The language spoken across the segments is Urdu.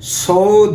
100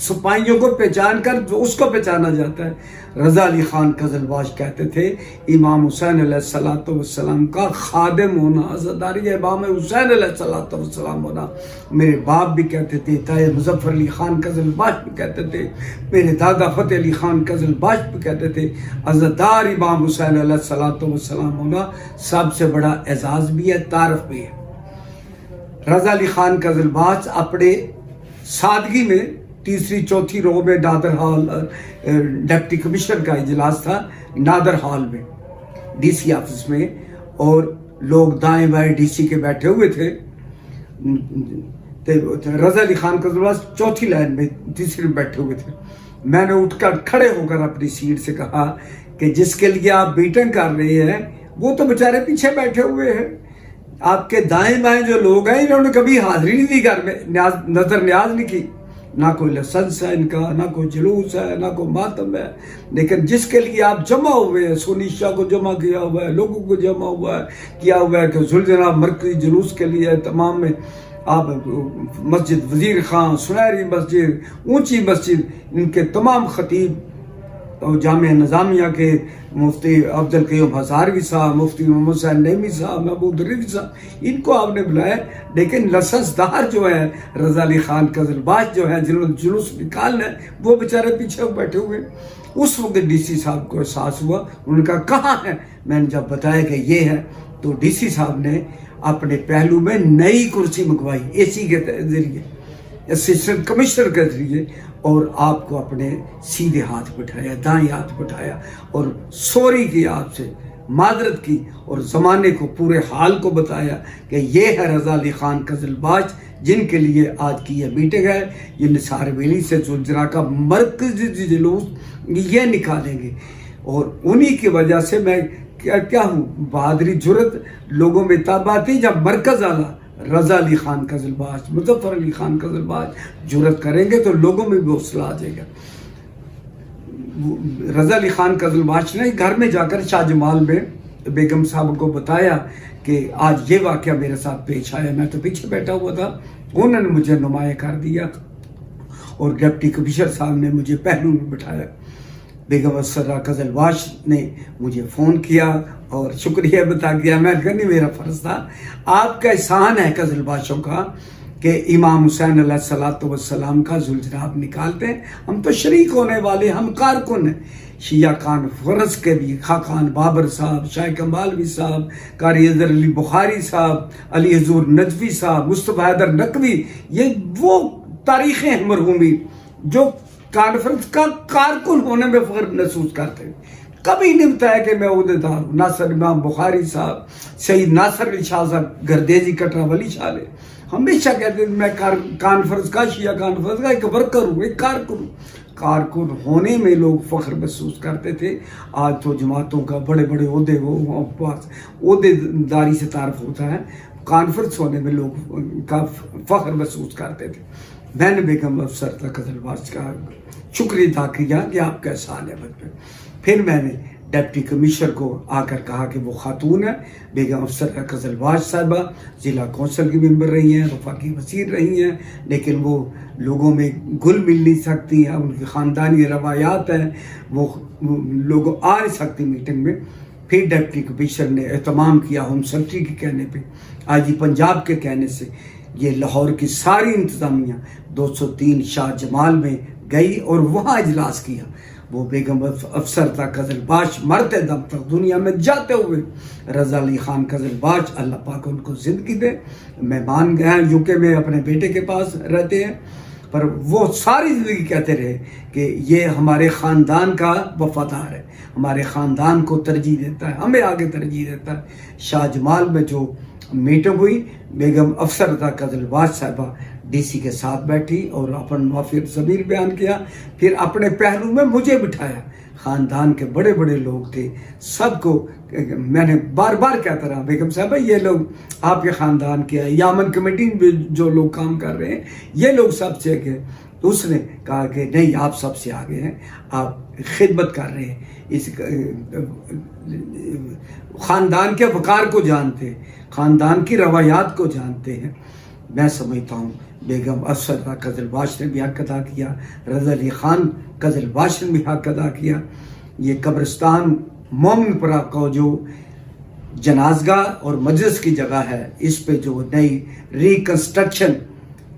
سپاہیوں کو پہچان کر اس کو پہچانا جاتا ہے۔ رضا علی خان قزلباش کہتے تھے امام حسین علیہ السلام کا خادم ہونا، عزاداری امام حسین علیہ السلام ہونا۔ میرے باپ بھی کہتے تھے، تایا مظفر علی خان قزلباش بھی کہتے تھے، میرے دادا فتح علی خان قزلباش بھی کہتے تھے عزادار امام حسین علیہ السلام ہونا سب سے بڑا اعزاز بھی ہے، تعارف بھی ہے۔ رضا علی خان قزلباش اپنے سادگی میں تیسری چوتھی رو میں نادر ہال ڈپٹی کمشنر کا اجلاس تھا نادر ہال میں ڈی سی آفس میں، اور لوگ دائیں بائیں ڈی سی کے بیٹھے ہوئے تھے۔ رضا علی خان قزلباش چوتھی لائن میں تیسری میں بیٹھے ہوئے تھے۔ میں نے اٹھ کر کھڑے ہو کر اپنی سیٹ سے کہا کہ جس کے لیے آپ میٹنگ کر رہے ہیں وہ تو بیچارے پیچھے بیٹھے ہوئے ہیں، آپ کے دائیں بائیں جو لوگ ہیں انہوں نے کبھی حاضری نہیں دی گھر میں، نظر نیاز نہیں کی، نہ کوئی لسنس ہے ان کا، نہ کوئی جلوس ہے، نہ کوئی ماتم ہے، لیکن جس کے لیے آپ جمع ہوئے ہیں، سونی شاہ کو جمع کیا ہوا ہے، لوگوں کو جمع کیا ہوا ہے کہ ذوالجناب مرکزی جلوس کے لیے تمام میں آپ مسجد وزیر خان، سنہری مسجد، اونچی مسجد، ان کے تمام خطیب اور جامعہ نظامیہ کے مفتی عبدالقیوم ہزاروی صاحب، مفتی محمد حسین نعیمی صاحب، محمود رضوی صاحب، ان کو آپ نے بلایا، لیکن لسنس دار جو ہے رضا علی خان قزلباش جو ہے جنہوں نے جلوس نکالنا ہے وہ بیچارے پیچھے بیٹھے ہوئے۔ اس وقت ڈی سی صاحب کو احساس ہوا، انہوں نے کہا کہاں ہے؟ میں نے جب بتایا کہ یہ ہے تو ڈی سی صاحب نے اپنے پہلو میں نئی کرسی منگوائی اے سی کے ذریعے، اسسٹنٹ کمشنر کے ذریعے، اور آپ کو اپنے سیدھے ہاتھ بٹھایا، دائیں ہاتھ بٹھایا، اور سوری کی آپ سے، معذرت کی، اور زمانے کو پورے حال کو بتایا کہ یہ ہے رضا علی خان قزلباش جن کے لیے آج کی یہ میٹنگ ہے، یہ نثار ویلی سے ذوالجناح کا مرکزی جلوس یہ نکالیں گے، اور انہی کی وجہ سے میں کیا ہوں، بہادری جرت لوگوں میں تب آتی جب مرکز اعلیٰ رضا علی خان قزلباش، مظفر علی خان قزلباش جرت کریں گے تو لوگوں میں بھی حوصلہ آ جائے گا۔ رضا علی خان قزلباش نے گھر میں جا کر شاہ جمال میں بیگم صاحب کو بتایا کہ آج یہ واقعہ میرے ساتھ پیش آیا، میں تو پیچھے بیٹھا ہوا تھا، انہوں نے مجھے نمایاں کر دیا اور ڈپٹی کمشنر صاحب نے مجھے پہلو میں بٹھایا۔ بیگم اسرا قزلباش نے مجھے فون کیا اور شکریہ بتا گیا، میں کہا نہیں میرا فرض تھا، آپ کا احسان ہے قزلباشوں کا کہ امام حسین علیہ السلام کا ذوالجناح نکالتے ہیں، ہم تو شریک ہونے والے، ہم کارکن ہیں۔ شیعہ کانفرنس کے بھی خاقان بابر صاحب، شاہ کمالوی صاحب، قاری اظہر علی بخاری صاحب، علی حضور نجوی صاحب، مصطفیٰ حیدر نقوی، یہ وہ تاریخیں ہیں مرحومی جو کانفرنس کا کارکن ہونے میں فخر محسوس کرتے ہیں۔ کبھی نہیں بتایا کہ میں عہدیدار ہوں۔ ناصر امام بخاری صاحب، سید ناصر علی شاہ صاحب، گردیزی کٹرا ولی شاہ نے ہمیشہ کہتے ہیں میں کانفرنس کا، شیعہ کانفرنس کا ایک ورکر ہوں، ایک کارکن ہوں۔ کارکن ہونے میں لوگ فخر محسوس کرتے تھے۔ آج تو جماعتوں کا بڑے بڑے عہدے وہ پاس عہدے داری سے تعارف ہوتا ہے، کانفرنس ہونے میں لوگ کا فخر محسوس کرتے تھے۔ میں نے بیگم افسر قزلباش کا شکریہ ادا کیا کہ آپ کا احسان ہے مجھ پہ۔ پھر میں نے ڈپٹی کمشنر کو آ کر کہا کہ وہ خاتون ہے بیگم افسر قزلباش صاحبہ، ضلع کونسل کی ممبر رہی ہیں، وفاقی وزیر رہی ہیں، لیکن وہ لوگوں میں گل مل نہیں سکتی ہیں، ان کی خاندانی روایات ہیں، وہ لوگ آ نہیں سکتی میٹنگ میں۔ پھر ڈپٹی کمشنر نے اہتمام کیا ہوم سیکرٹری کے کہنے پہ، آئی جی پنجاب کے کہنے سے، یہ لاہور کی ساری انتظامیہ 203 شاہ جمال میں گئی اور وہاں اجلاس کیا۔ وہ بیگم افسر تھا قزلباش مرتے دم تک دنیا میں جاتے ہوئے رضا علی خان قزلباش، اللہ پاک ان کو زندگی دے، مہمان گئے ہیں یو کے میں، اپنے بیٹے کے پاس رہتے ہیں، پر وہ ساری زندگی کہتے رہے کہ یہ ہمارے خاندان کا وفادار ہے، ہمارے خاندان کو ترجیح دیتا ہے، ہمیں آگے ترجیح دیتا ہے۔ شاہ جمال میں جو میٹنگ ہوئی، بیگم افسر تھا قزلباش صاحبہ ڈی سی کے ساتھ بیٹھی اور اپنا موافق ضمیر بیان کیا، پھر اپنے پہلو میں مجھے بٹھایا۔ خاندان کے بڑے بڑے لوگ تھے، سب کو میں نے بار بار کہتا رہا بیگم صاحبہ یہ لوگ آپ کے خاندان کے ہیں، یامن کمیٹی میں جو لوگ کام کر رہے ہیں یہ لوگ سب سے کہ، تو اس نے کہا کہ نہیں آپ سب سے آگے ہیں، آپ خدمت کر رہے ہیں، اس خاندان کے وقار کو جانتے ہیں، خاندان کی روایات کو جانتے ہیں۔ میں سمجھتا ہوں بیگم افسردہ قزلباش نے بھی حق ادا کیا، رضا علی خان قزلباش نے بھی حق ادا کیا۔ یہ قبرستان مومن پورہ کا جو جنازگاہ اور مجلس کی جگہ ہے، اس پہ جو نئی ریکنسٹرکشن،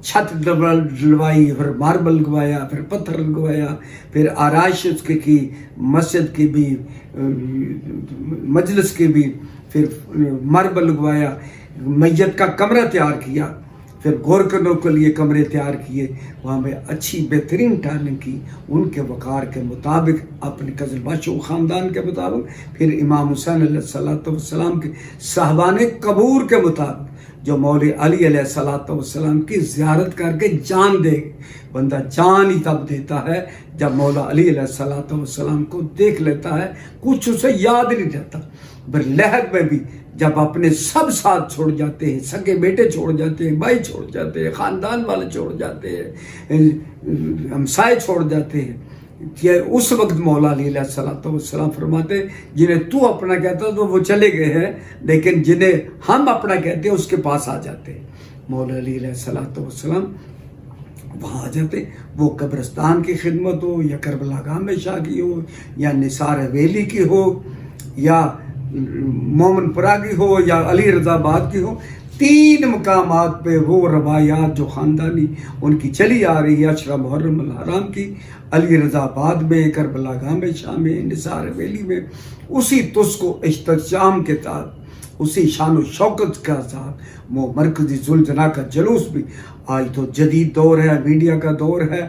چھت ڈلوائی، پھر ماربل لگوایا، پھر پتھر لگوایا، پھر آرائش اس کی مسجد کی بھی، مجلس کی بھی، پھر ماربل لگوایا، میت کا کمرہ تیار کیا، پھر گورکنوں کے لیے کمرے تیار کیے، وہاں میں اچھی بہترین ٹائلنگ کی ان کے وقار کے مطابق، اپنے قزلباشوں خاندان کے مطابق، پھر امام حسین علیہ السلام کے صاحبان قبور کے مطابق، جو مولا علی علیہ السلام کی زیارت کر کے جان دے، بندہ جان ہی تب دیتا ہے جب مولا علی علیہ السلام کو دیکھ لیتا ہے، کچھ اسے یاد نہیں رہتا۔ برلحق میں بھی جب اپنے سب ساتھ چھوڑ جاتے ہیں، سگے بیٹے چھوڑ جاتے ہیں، بھائی چھوڑ جاتے ہیں، خاندان والے چھوڑ جاتے ہیں، ہمسائے چھوڑ جاتے ہیں، کہ اس وقت مولا علی علیہ السلام فرماتے جنہیں تو اپنا کہتا تو وہ چلے گئے ہیں، لیکن جنہیں ہم اپنا کہتے ہیں اس کے پاس آ جاتے ہیں۔ مولا علی علیہ السلام وہاں آ جاتے، وہ قبرستان کی خدمت ہو، یا کربلا گاہ میں شاہ کی ہو، یا نثار حویلی کی ہو، یا مومن پورہ کی ہو، یا علی رضا آباد کی ہو، تین مقامات پہ وہ روایات جو خاندانی ان کی چلی آ رہی ہے، عشرہ محرم الحرام کی، علی رضا آباد میں، کربلا گاہ میں شاہ میں، نثار حویلی میں، اسی تس کو احتشام کے ساتھ، اسی شان و شوکت کا ساتھ وہ مرکزی زلزلہ کا جلوس بھی، آج تو جدید دور ہے، میڈیا کا دور ہے،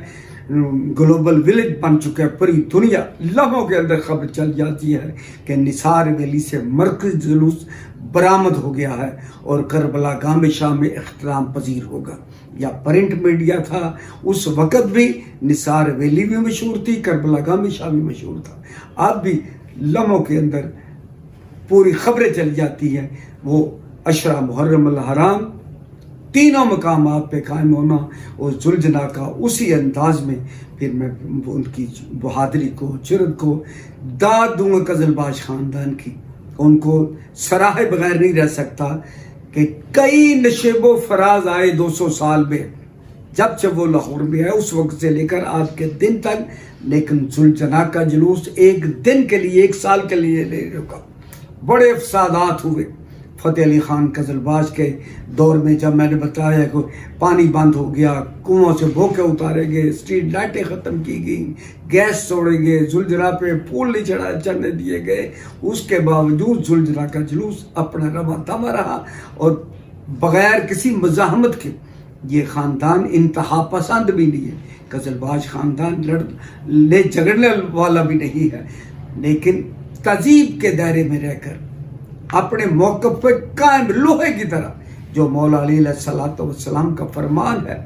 گلوبل ولیج بن چکا ہے، پوری دنیا لمحوں کے اندر خبر چل جاتی ہے کہ نثار حویلی سے مرکزی جلوس برآمد ہو گیا ہے اور کربلا گاہ میں شاہ میں اختتام پذیر ہوگا۔ یا پرنٹ میڈیا تھا اس وقت بھی، نثار حویلی بھی مشہور تھی، کربلا گاہ میں شاہ بھی مشہور تھا، اب بھی لمحوں کے اندر پوری خبریں چل جاتی ہیں۔ وہ عشرہ محرم الحرام تینوں مقامات پہ قائم ہونا اور زلزلہ کا اسی انداز میں، پھر میں ان کی بہادری کو، جرأت کو داد دوں گا قزلباش خاندان کی، ان کو سراہے بغیر نہیں رہ سکتا کہ کئی نشیب و فراز آئے 200 سال میں، جب سے وہ لاہور میں ہے اس وقت سے لے کر آج کے دن تک، لیکن زلزلہ کا جلوس ایک دن کے لیے، ایک سال کے لیے نہیں رکا، بڑے افسادات ہوئے۔ فتح علی خان قزلباش کے دور میں جب میں نے بتایا کہ پانی بند ہو گیا، کنووں سے بھوکے اتارے گئے، اسٹریٹ لائٹیں ختم کی گئیں، گیس چھوڑے گئے، زلزلہ پہ پول نہیں چڑھنے دیے گئے، اس کے باوجود زلزلہ کا جلوس اپنا رواں تھما رہا اور بغیر کسی مزاحمت کے۔ یہ خاندان انتہا پسند بھی نہیں ہے، قزلباش خاندان لڑنے جھگڑنے والا بھی نہیں ہے، لیکن تہذیب کے دائرے میں رہ کر اپنے موقف پہ قائم لوہے کی طرح، جو مولا علی علیہ السلام کا فرمان ہے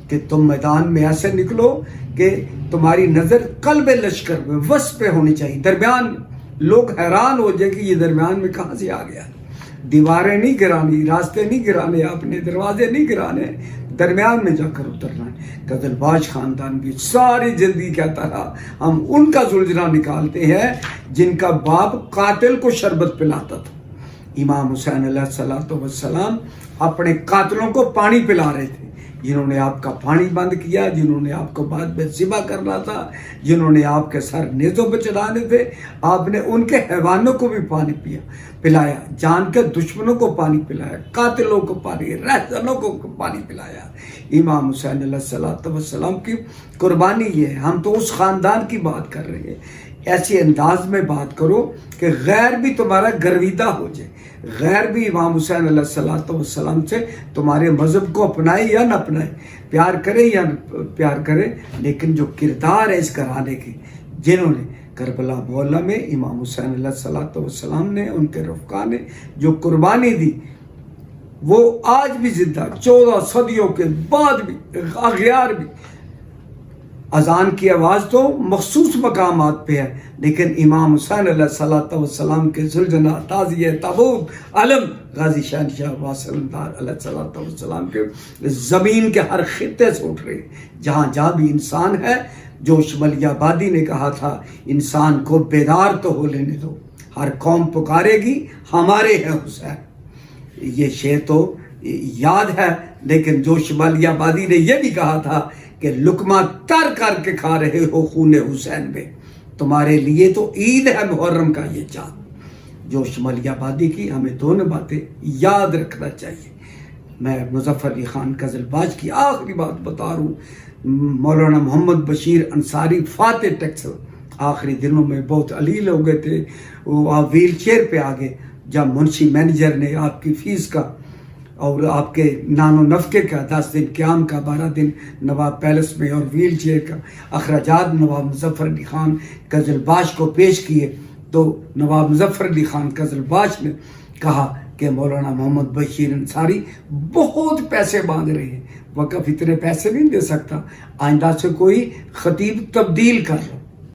کہ تم میدان میں ایسے نکلو کہ تمہاری نظر قلب لشکر میں وسط پہ ہونی چاہیے، درمیان لوگ حیران ہو جائے کہ یہ درمیان میں کہاں سے آ گیا۔ دیواریں نہیں گرانی، راستے نہیں گرانے، اپنے دروازے نہیں گرانے، درمیان میں جا کر اترنا ہے۔ قزلباش خاندان کی ساری زندگی کہتا رہا ہم ان کا زلزلہ نکالتے ہیں جن کا باپ قاتل کو شربت پلاتا تھا۔ امام حسین علیہ السلام اپنے قاتلوں کو پانی پلا رہے تھے، جنہوں نے آپ کا پانی بند کیا، جنہوں نے آپ کو بعد میں ذبح کرنا تھا، جنہوں نے آپ کے سر نیزوں پہ چڑھانے تھے، آپ نے ان کے حیوانوں کو بھی پانی پلایا، جان کے دشمنوں کو پانی پلایا، قاتلوں کو پانی، رہزنوں کو پانی پلایا۔ امام حسین علیہ السلام کی قربانی یہ ہے۔ ہم تو اس خاندان کی بات کر رہے ہیں، ایسے انداز میں بات کرو کہ غیر بھی تمہارا گرویدہ ہو جائے، غیر بھی امام حسین علیہ السلام سے تمہارے مذہب کو اپنائے یا نہ اپنائے، پیار کرے یا پیار کرے، لیکن جو کردار ہے اس گھرانے کی، جنہوں نے کربلا معلّہ میں امام حسین علیہ السلام نے، ان کے رفقا نے جو قربانی دی، وہ آج بھی زندہ، 14 صدیوں کے بعد بھی اغیار بھی۔ اذان کی آواز تو مخصوص مقامات پہ ہے، لیکن امام حسین علیہ السلام کے زلزلہ، تعزیہ، تابوت، علم، غازی شہنشاہ واصلدار علیہ السلام کے زمین کے ہر خطے سے اٹھ رہے، جہاں جہاں بھی انسان ہے۔ جو شمالی آبادی نے کہا تھا انسان کو بیدار تو ہو لینے دو، ہر قوم پکارے گی ہمارے ہیں حسین، یہ شعر تو یاد ہے، لیکن جو شمالی آبادی نے یہ بھی کہا تھا کہ لقمہ تر کر کے کھا رہے ہو خون حسین میں، تمہارے لیے تو عید ہے محرم کا یہ چاند۔ جو شمالی آبادی کی ہمیں دونوں باتیں یاد رکھنا چاہیے۔ میں مظفر علی خان قزلباش کی آخری بات بتا رہا ہوں، مولانا محمد بشیر انصاری فاتح ٹیکسل آخری دنوں میں بہت علیل ہو گئے تھے، وہ آپ ویل چیئر پہ آ گئے جب منشی مینیجر نے آپ کی فیس کا اور آپ کے نان و نفقے کا 10 دن قیام کا، 12 دن نواب پیلس میں اور ویل چیئر کا اخراجات نواب مظفر علی خان قزلباش کو پیش کیے، تو نواب مظفر علی خان قزلباش نے کہا کہ مولانا محمد بشیر انصاری بہت پیسے باندھ رہے ہیں، وقف اتنے پیسے نہیں دے سکتا، آئندہ سے کوئی خطیب تبدیل کر لو۔